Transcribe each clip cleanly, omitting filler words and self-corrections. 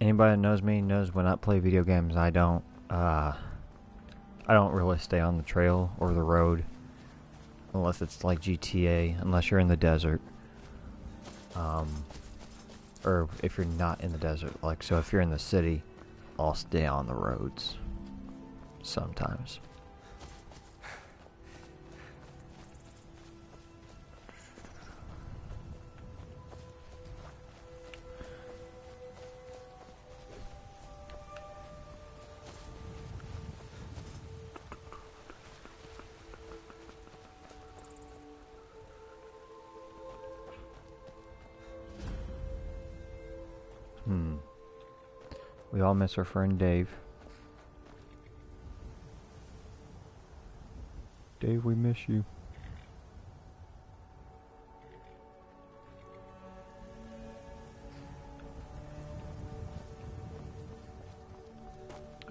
Anybody that knows me knows when I play video games, I don't really stay on the trail or the road unless it's like GTA, unless you're in the desert. Or if you're not in the desert, like, so if you're in the city, I'll stay on the roads sometimes. We all miss our friend Dave. Dave, we miss you.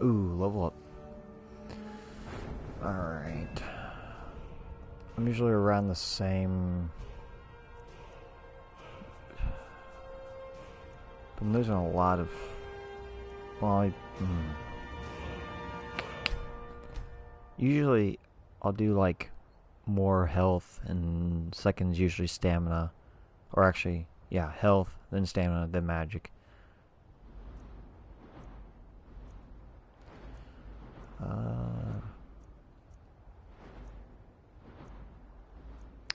Ooh, level up. Alright. I'm usually around the same. I'm losing a lot of. Well, usually I'll do like more health, and second's usually stamina. Or actually, yeah, health, then stamina, then magic.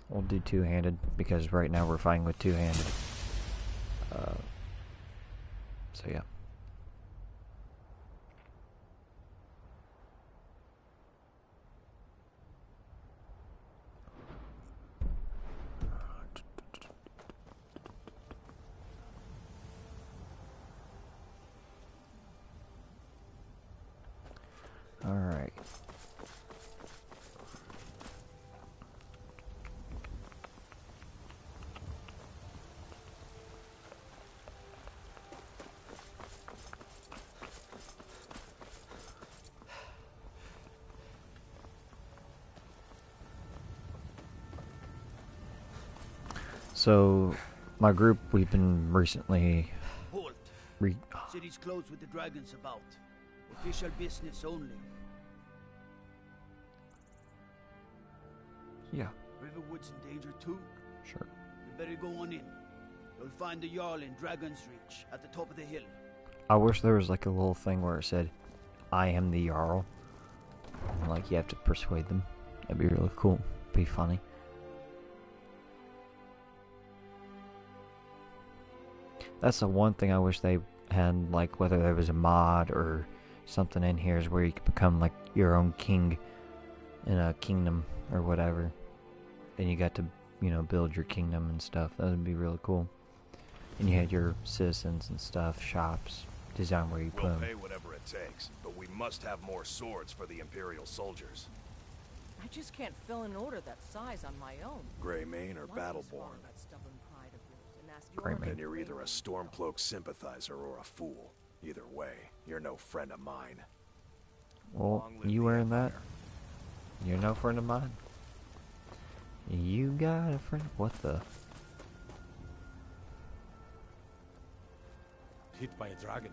We'll do two-handed because right now we're fighting with two-handed. So yeah. All right. So, my group, we've been recently. Halt! City's closed with the dragons about. Official business only. Yeah. Riverwood's in danger too? Sure. You better go on in. You'll find the Jarl in Dragonreach at the top of the hill. I wish there was like a little thing where it said, I am the Jarl. And, like, you have to persuade them. That'd be really cool. Be funny. That's the one thing I wish they had, like, whether there was a mod or something in here is where you could become, like, your own king in a kingdom or whatever. And you got to, you know, build your kingdom and stuff. That would be really cool. And you had your citizens and stuff, shops, design where you put them. We'll pay whatever it takes, but we must have more swords for the Imperial soldiers. I just can't fill an order that size on my own. Greymane or Battleborn? Greymane. Then you're either a Stormcloak sympathizer or a fool. Either way, you're no friend of mine. Well, you wearing that? You're no friend of mine. You got a friend? What the? Hit by a dragon.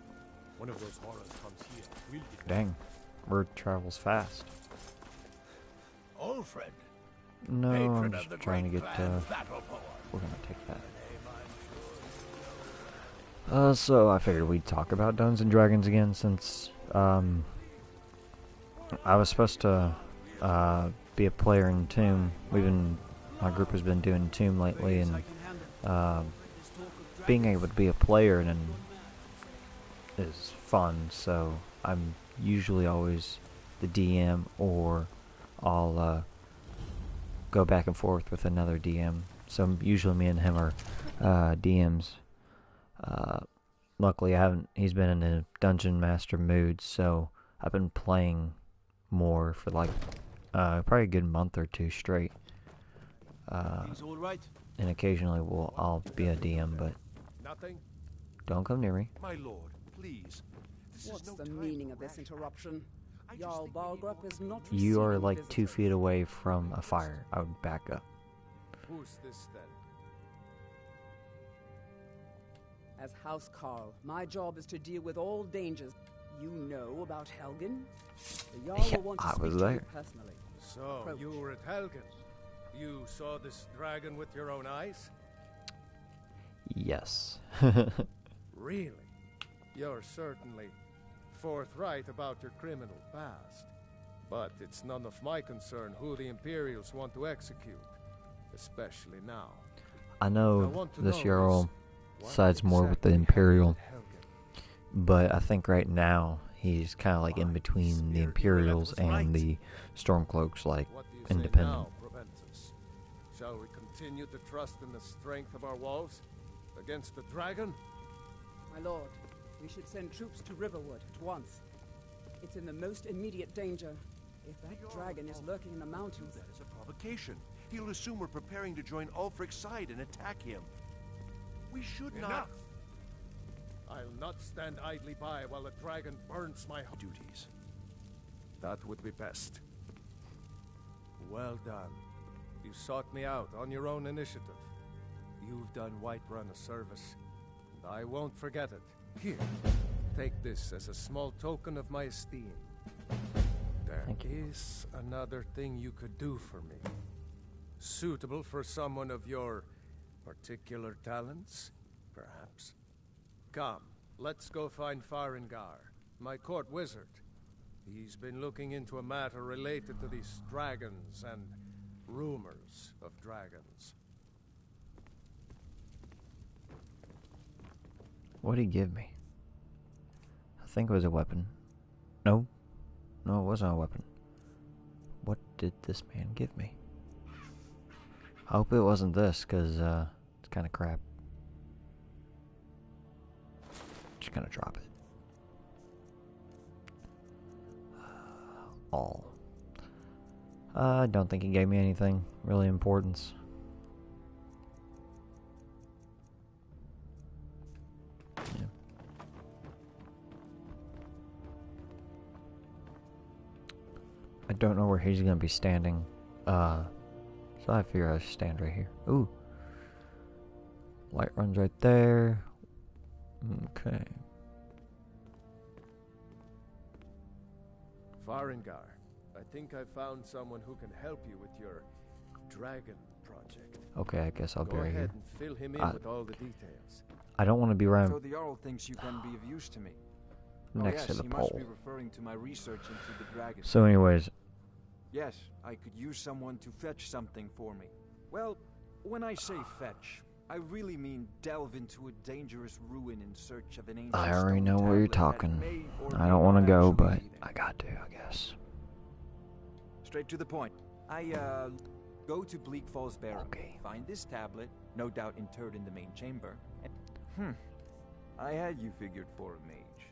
One of those horrors comes here. We'll get Dang. Word travels fast. Old friend. No, I'm just trying to get, we're gonna take that. So I figured we'd talk about Dungeons and Dragons again since, I was supposed to, be a player in Tomb. My group has been doing Tomb lately, and, being able to be a player and is fun, so I'm usually always the DM, or I'll, go back and forth with another DM. So usually me and him are, DMs. Luckily he's been in a dungeon master mood, so I've been playing more for like, probably a good month or two straight. Things all right? And occasionally I'll be a DM, but nothing. don't come near me. My lord, please. What's the meaning of this interruption? Jarl Balgrup is not. You are like 2 feet away from a fire. I would back up. Who's this then? As House Carl, my job is to deal with all dangers. You know about Helgen? The Jarl Yeah, will want to I speak was to there. you personally. So, Approach. you were at Helgen. You saw this dragon with your own eyes? Yes. Really? You're certainly forthright about your criminal past. But it's none of my concern who the Imperials want to execute. Especially now. I I know want to this know Jarl is, what sides more with the exactly Imperial, happened at Helgen? but I think right now he's kind of like in between the Imperials and the Stormcloaks, like What do you say independent. now, Proventus? Shall we continue to trust in the strength of our walls against the dragon? My lord, we should send troops to Riverwood at once. It's in the most immediate danger. If that dragon is lurking in the mountains, That is a provocation. He'll assume we're preparing to join Ulfric's side and attack him. We should not... Enough! I'll not stand idly by while the dragon burns my duties. That would be best. Well done. You sought me out on your own initiative. You've done Whiterun a service, and I won't forget it. Here, take this as a small token of my esteem. There Thank you. is another thing you could do for me. Suitable for someone of your particular talents, perhaps. Come, let's go find Farengar, my court wizard. He's been looking into a matter related to these dragons and rumors of dragons. What did he give me? I think it was a weapon. No. No, it wasn't a weapon. What did this man give me? I hope it wasn't this, because it's kind of crap. Just gonna drop it. All. I don't think he gave me anything really importance. Yeah. I don't know where he's gonna be standing. So I figure I should stand right here. Ooh. Light runs right there. Okay. Farengar, I think I found someone who can help you with your dragon project. Okay, I guess I'll be Go right ahead here. and fill him in I- with all the details. I don't want to be right So the Jarl thinks you can be of use to me. next yes, to the he must be pole. referring to my research into the dragon. So anyways, Yes, I could use someone to fetch something for me. Well, when I say fetch, I really mean delve into a dangerous ruin in search of an ancient I already stone know where you're tablet that talking. may or I may don't want to not go, actually but be there. I got to, I guess. Straight to the point. I go to Bleak Falls Barrow. Okay. Find this tablet, no doubt interred in the main chamber. And, I had you figured for a mage.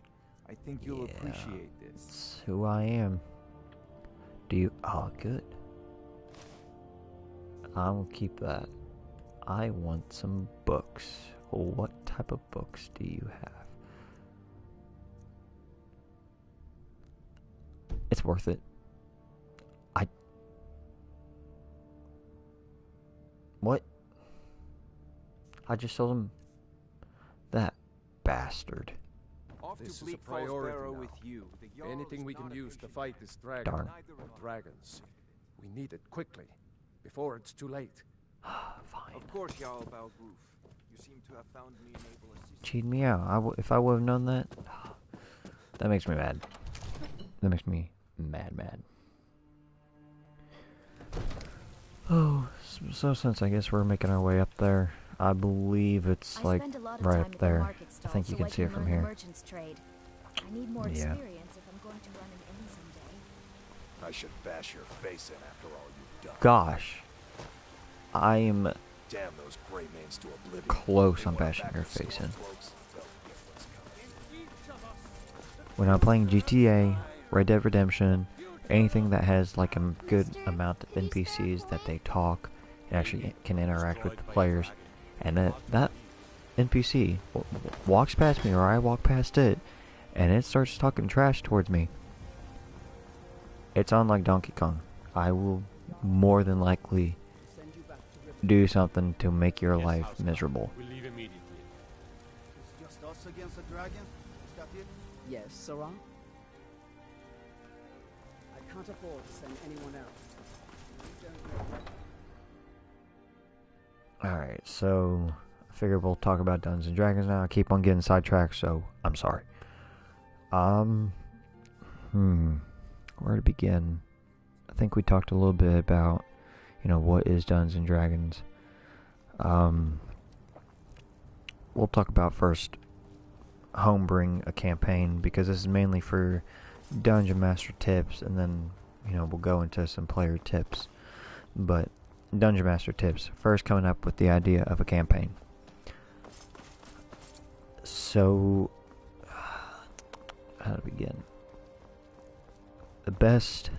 I think you'll Yeah. appreciate this. It's who I am. Do you? Oh, good. I'll keep that. I want some books. What type of books do you have? It's worth it. What? I just sold him that bastard. Off This is to a Bleak Falls priority Barrow now. with you. The Jarl Anything is we can not use to efficient. fight this dragon Darn. Neither or am I. dragons. We need it quickly, before it's too late. Fine. Of course, Jarl Balgroof. You seem to have found me an able assistant. Cheat me out. If I would have known that, that makes me mad. That makes me mad. Oh, so since I guess we're making our way up there, I believe it's like spend a lot of right time up at the there. market I stall think you so can see it from learn the here. merchant's trade. I need more Yeah. experience if I'm going to run an inn someday. I should bash your face in after all you've done. Gosh, I am Damn those gray mains to oblivion. close They on want bashing back your their face in. stormcloaks. They'll get what's coming. When I'm playing GTA, Red Dead Redemption, anything that has like a good amount of NPCs that they talk and actually can interact with the players, and that NPC walks past me or I walk past it, and it starts talking trash towards me, it's on like Donkey Kong. I will more than likely send you back to Riverwood. do something to make your life miserable. We'll leave immediately. This us against the dragon? Is that it? Yes, Sarah? I can't afford to send anyone else. You don't know. Alright, so I figure we'll talk about Dungeons and Dragons now. I keep on getting sidetracked, so I'm sorry. Where to begin? I think we talked a little bit about, what is Dungeons and Dragons. We'll talk about first homebrewing a campaign, because this is mainly for Dungeon Master tips, and then, we'll go into some player tips. But Dungeon Master tips, first coming up with the idea of a campaign. So, how to begin? The best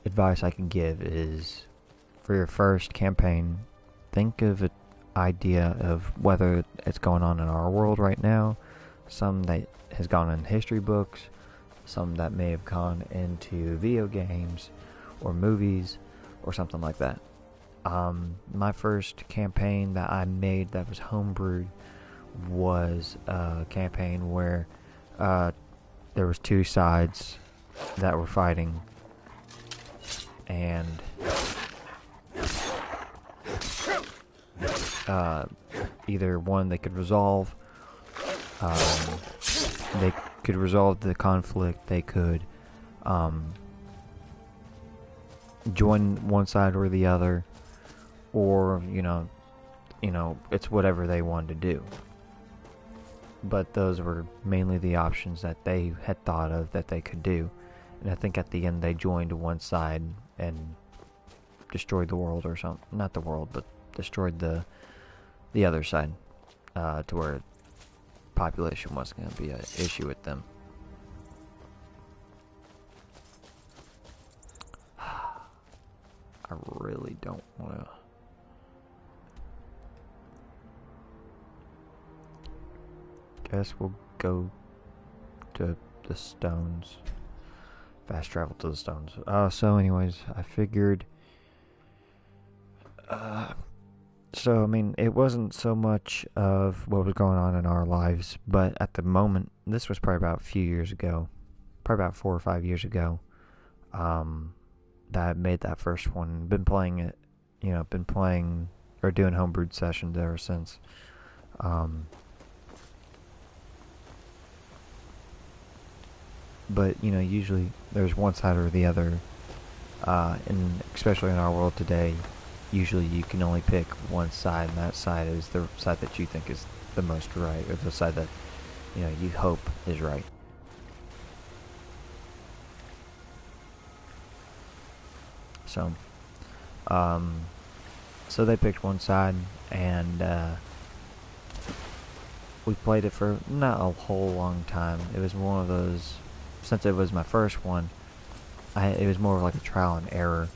advice I can give is, for your first campaign, think of an idea of whether it's going on in our world right now, some that has gone in history books, some that may have gone into video games or movies or something like that. My first campaign that I made that was homebrewed was a campaign where there was two sides that were fighting, and either one they could resolve, the conflict, they could join one side or the other, or it's whatever they wanted to do. But those were mainly the options that they had thought of that they could do. And I think at the end they joined one side and destroyed the world or something. Not the world, but destroyed the other side, to where population wasn't going to be an issue with them. I really don't want to... Guess we'll go to the stones. Fast travel to the stones. So anyways, I figured... So, I mean, it wasn't so much of what was going on in our lives, but at the moment, this was probably about a few years ago, probably about 4 or 5 years ago, that I made that first one. Been playing it, been playing, or doing homebrewed sessions ever since. But, usually there's one side or the other, and especially in our world today, usually you can only pick one side, and that side is the side that you think is the most right, or the side that, you hope is right. So, so they picked one side, and, we played it for not a whole long time. It was one of those, since it was my first one, it was more of like a trial and error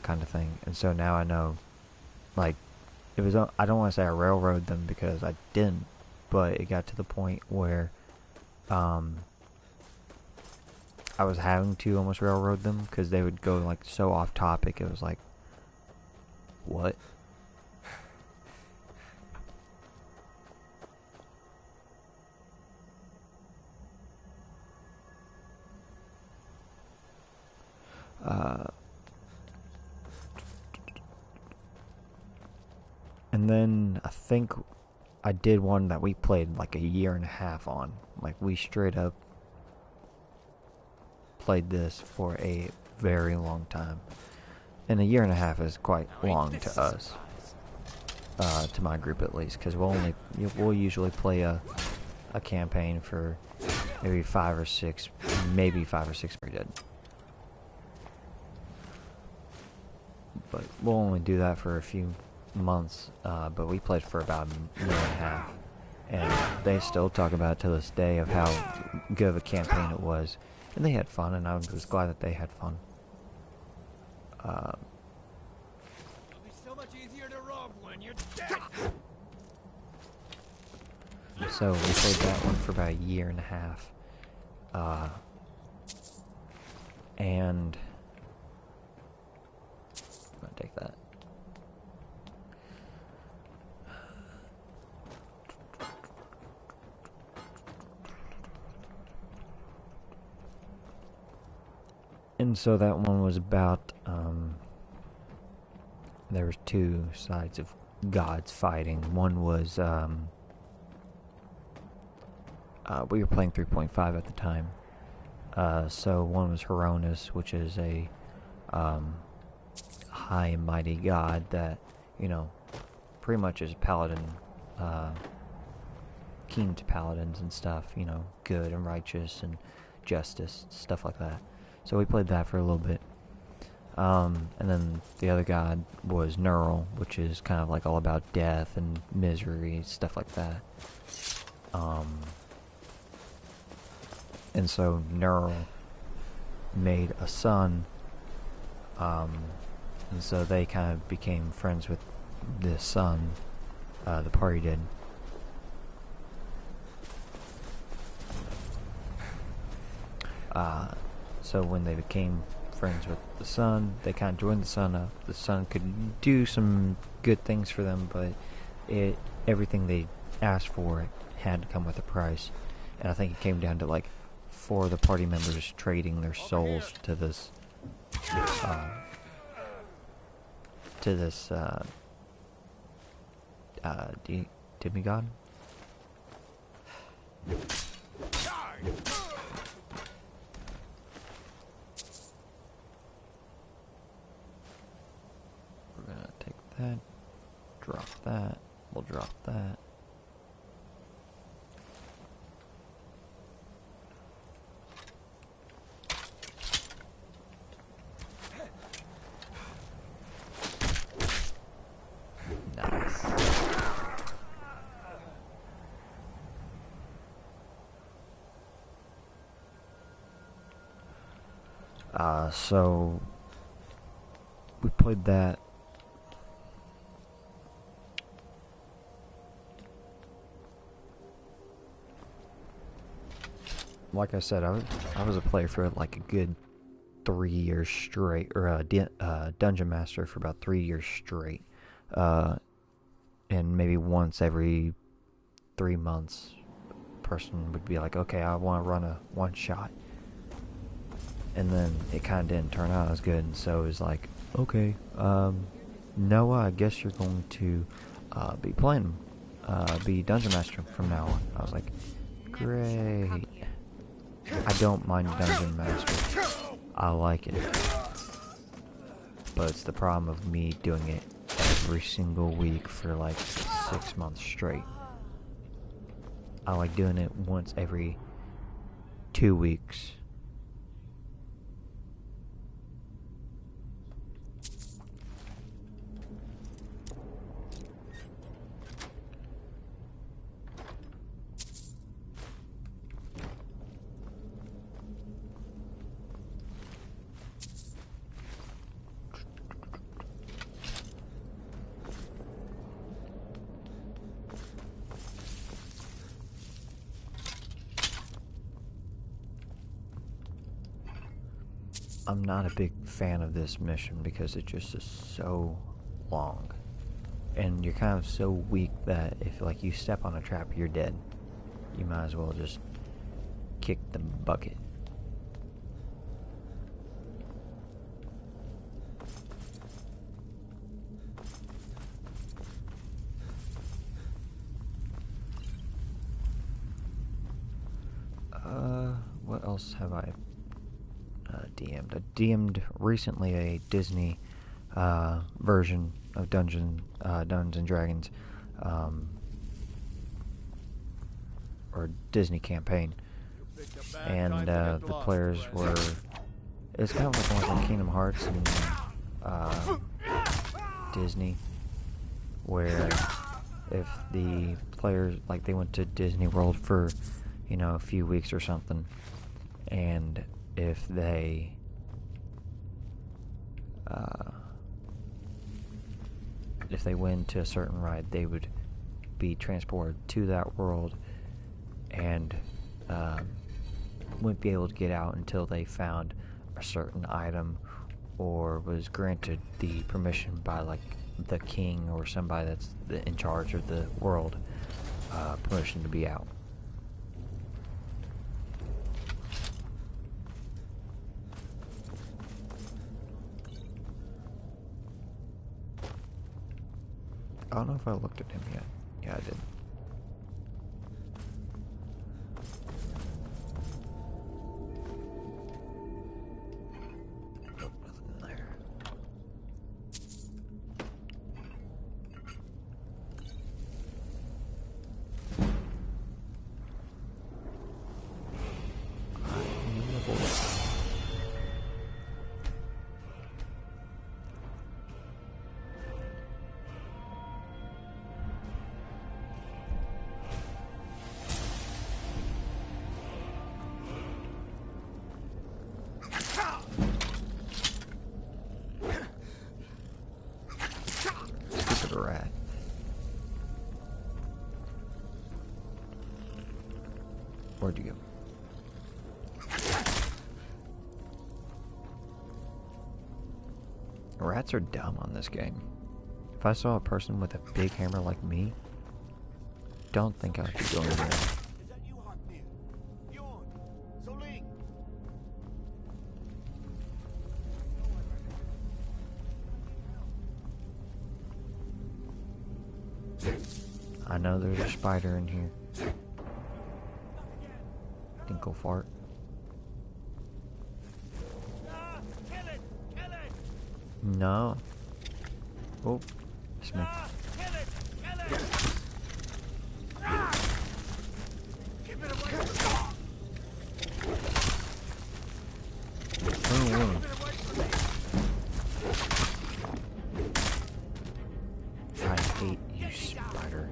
kind of thing. And so now I know, like, it was, I don't want to say I railroaded them, because I didn't, but it got to the point where I was having to almost railroad them, because they would go like so off topic. It was like, what? And then I think I did one that we played like a year and a half on. Like, we straight up played this for a very long time. And a year and a half is quite long to us. To my group at least, because we'll usually play a campaign for maybe 5 or 6, maybe 5 or 6 we did. But we'll only do that for a few months, but we played for about a year and a half, and they still talk about it to this day of how good of a campaign it was, and they had fun, and I was glad that they had fun. It'll be so much easier to rob when you're dead. So we played that one for about a year and a half, and I'm gonna take that. And so that one was about, there was two sides of gods fighting. One was, we were playing 3.5 at the time. So one was Hieronis, which is a, high and mighty god that, you know, pretty much is a paladin, keen to paladins and stuff, you know, good and righteous and justice, stuff like that. So we played that for a little bit. And then the other god was Neural, which is kind of like all about death and misery, stuff like that. And so Neural made a son, and so they kind of became friends with this son, the party did. So when they became friends with the son, they kind of joined the son up. The son could do some good things for them, but everything they asked for had to come with a price. And I think it came down to like 4 of the party members trading their souls to this demigod. We're gonna take that, drop that, we'll drop that. Nice. So we played that. Like I said, I was a player for like a good 3 years straight, or a dungeon master for about 3 years straight, and maybe once every 3 months, person would be like, okay, I want to run a one shot, and then it kind of didn't turn out as good, and so it was like, okay, Noah, I guess you're going to be playing, be dungeon master from now on. I was like, great. I don't mind dungeon master. I like it. But it's the problem of me doing it every single week for like 6 months straight. I like doing it once every 2 weeks. I'm not a big fan of this mission because it just is so long. And you're kind of so weak that if like you step on a trap, you're dead. You might as well just kick the bucket. What else have I DM'd? I DM'd recently a Disney version of Dungeons and Dragons, or Disney campaign, and the players were, it's kind of like almost like Kingdom Hearts and Disney, where if the players, like, they went to Disney World for, you know, a few weeks or something, and if they went to a certain ride, they would be transported to that world and wouldn't be able to get out until they found a certain item or was granted the permission by like the king or somebody that's in charge of the world, permission to be out. I don't know if I looked at him yet. Yeah, I did. Nope, nothing in there. Stupid rat. Where'd you go? Rats are dumb on this game. If I saw a person with a big hammer like me, don't think I'd be going there. I know there's a spider in here. Dinkle fart. No. Oh, it's me. Oh, I hate you, spider.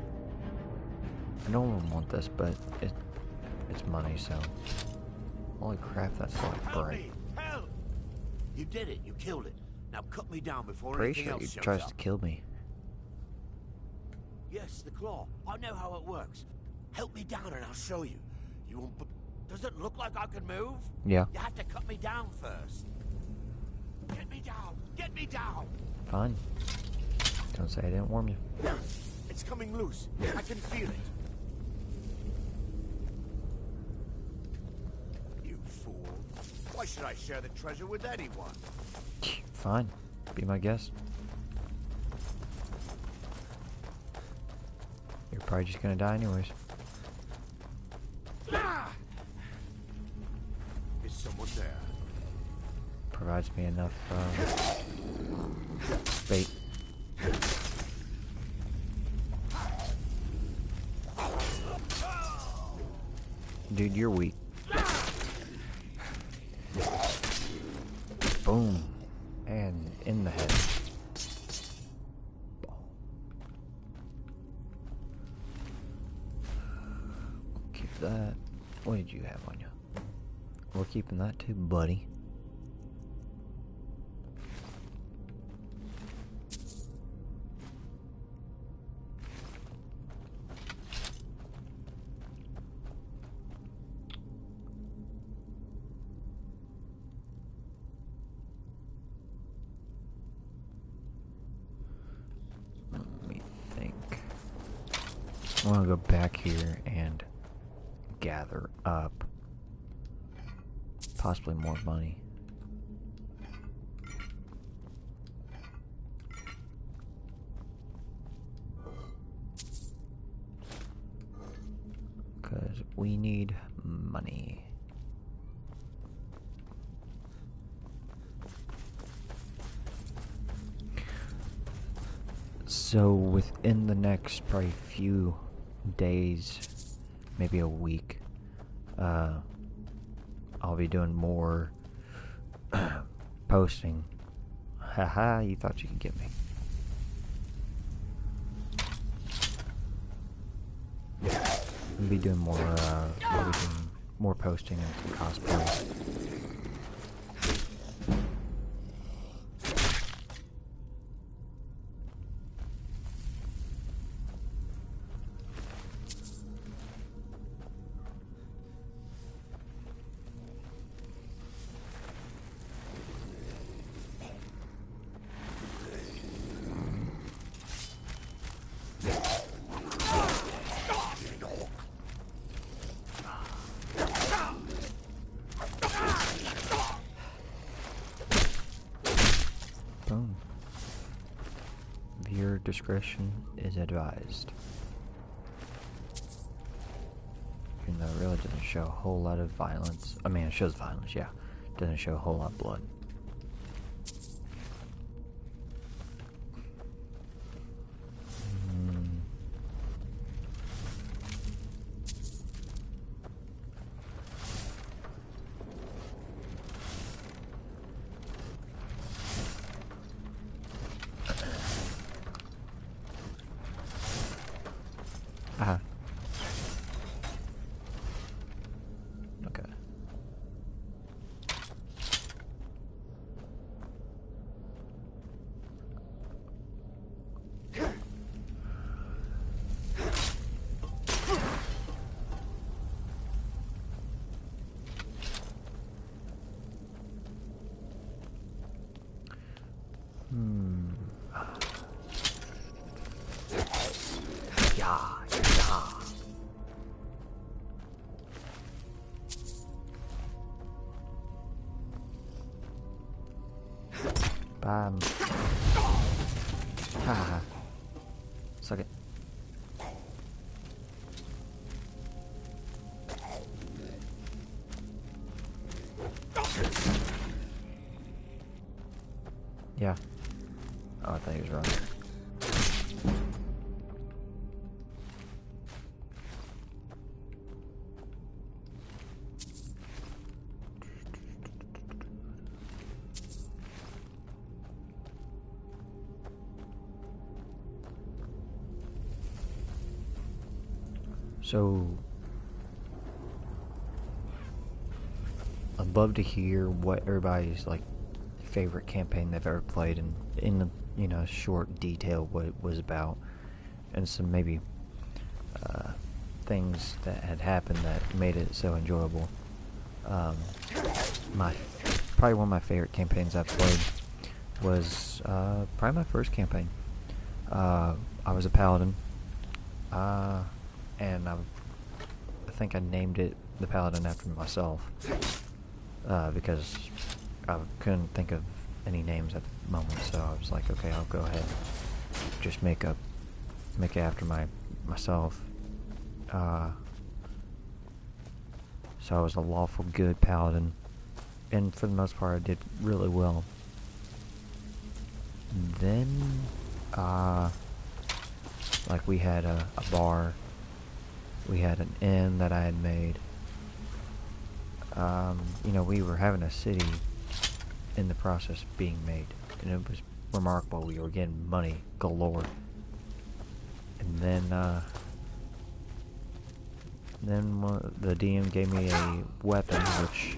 I don't want this, but it's money, so. Holy crap, that's like bright. Help! You did it. You killed it. Now cut me down before Pretty anything sure else he shows tries up. to kill me. Yes, the claw. I know how it works. Help me down and I'll show you. You won't. Does it look like I can move? Yeah. You have to cut me down first. Get me down. Get me down. Fine. Don't say I didn't warn you. It's coming loose. I can feel it. You fool. Why should I share the treasure with anyone? Fine. Be my guest. You're probably just gonna die anyways. Is someone there? Provides me enough bait. Dude, you're weak. Boom. And in the head. Keep that. What did you have on you? We're keeping that too, buddy. I want to go back here and gather up possibly more money. Because we need money. So within the next probably few days, maybe a week, I'll be doing more posting. Haha, you thought you could get me. I'll be doing more, I'll be doing more posting and some cosplay. Viewer discretion is advised. Even though it really doesn't show a whole lot of violence. I mean, it shows violence, yeah. It doesn't show a whole lot of blood. Okay. Yeah. Bam. Haha. Suck it. Yeah. Oh, I thought he was wrong. So, I'd love to hear what everybody's like favorite campaign they've ever played, and in the short detail what it was about, and some maybe things that had happened that made it so enjoyable. Probably one of my favorite campaigns I've played was probably my first campaign. I was a paladin. And I think I named it the Paladin after myself, because I couldn't think of any names at the moment, so I was like, okay, I'll go ahead, just make it after myself. So I was a lawful good paladin, and for the most part I did really well. Then, like we had a bar. We had an inn that I had made. We were having a city in the process of being made, and it was remarkable. We were getting money galore. And then the DM gave me a weapon, which,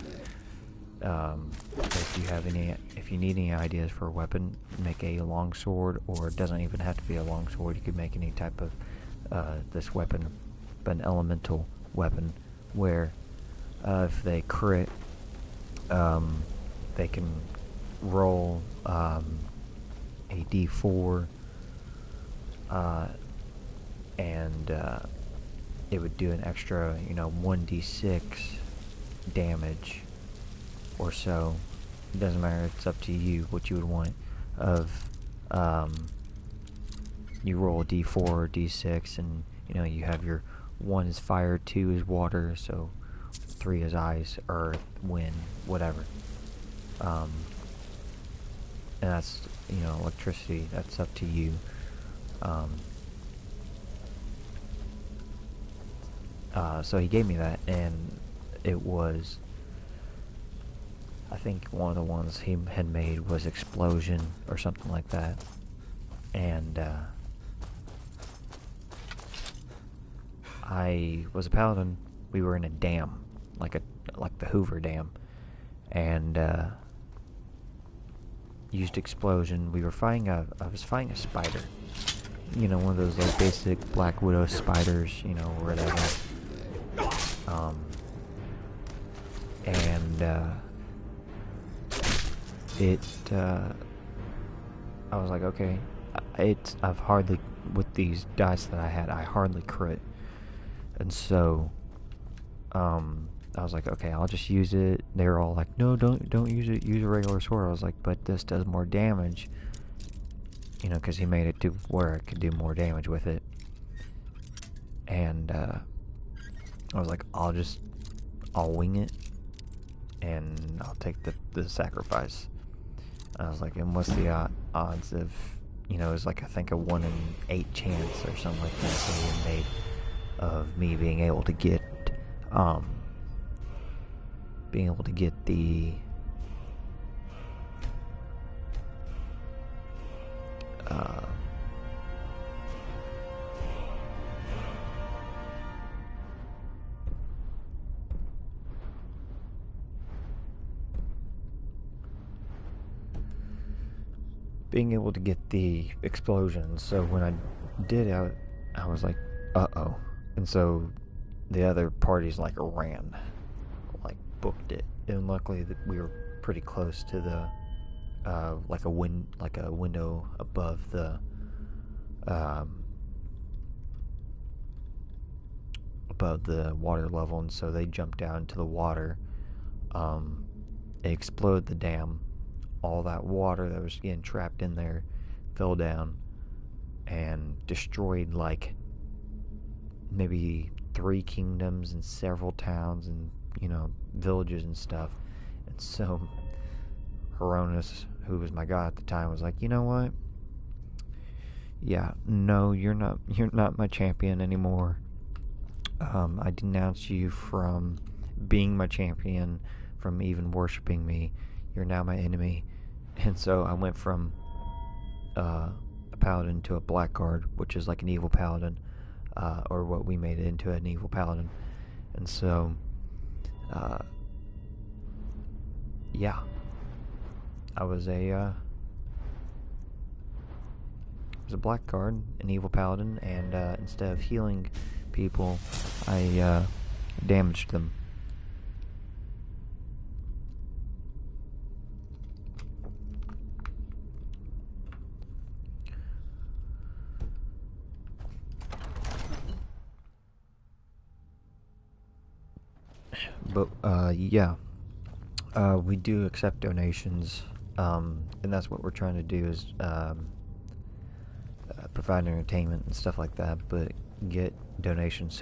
if you need any ideas for a weapon, make a longsword, or it doesn't even have to be a longsword. You could make any type of this weapon, but an elemental weapon, where if they crit, they can roll a d4, and it would do an extra 1d6 damage or so. It doesn't matter, it's up to you what you would want. You roll a d4 or d6, and you have your 1 is fire, 2 is water, so 3 is ice, earth, wind, whatever. And that's, electricity, that's up to you. So he gave me that, and it was, I think one of the ones he had made was Explosion, or something like that. And, I was a paladin. We were in a dam, like the Hoover Dam, and used Explosion. We were fighting I was fighting a spider. One of those like basic Black Widow spiders, or whatever. I was like, okay, I've hardly, with these dice that I had, I hardly crit. And so, I was like, okay, I'll just use it. They were all like, no, don't use it, use a regular sword. I was like, but this does more damage. you know, because he made it to where I could do more damage with it. And I was like, I'll wing it, and I'll take the sacrifice. I was like, and what's the odds of, you know, it was like, I think a 1 in 8 chance or something like that that we made of me being able to get the explosions. So when I did it, I was like, uh-oh. And so the other parties like ran, like booked it. And luckily that we were pretty close to the like a window above the water level, and so they jumped down into the water. It exploded the dam. All that water that was getting trapped in there fell down and destroyed like maybe 3 kingdoms and several towns and, you know, villages and stuff. And so Hronis, who was my god at the time, was like, you know what? Yeah, no, you're not my champion anymore. I denounce you from being my champion, from even worshipping me. You're now my enemy. And so I went from a paladin to a blackguard, which is like an evil paladin, or what we made it into, an evil paladin. And so, yeah, I was a blackguard, an evil paladin, and instead of healing people, I damaged them. But yeah, we do accept donations, and that's what we're trying to do, is provide entertainment and stuff like that, but get donations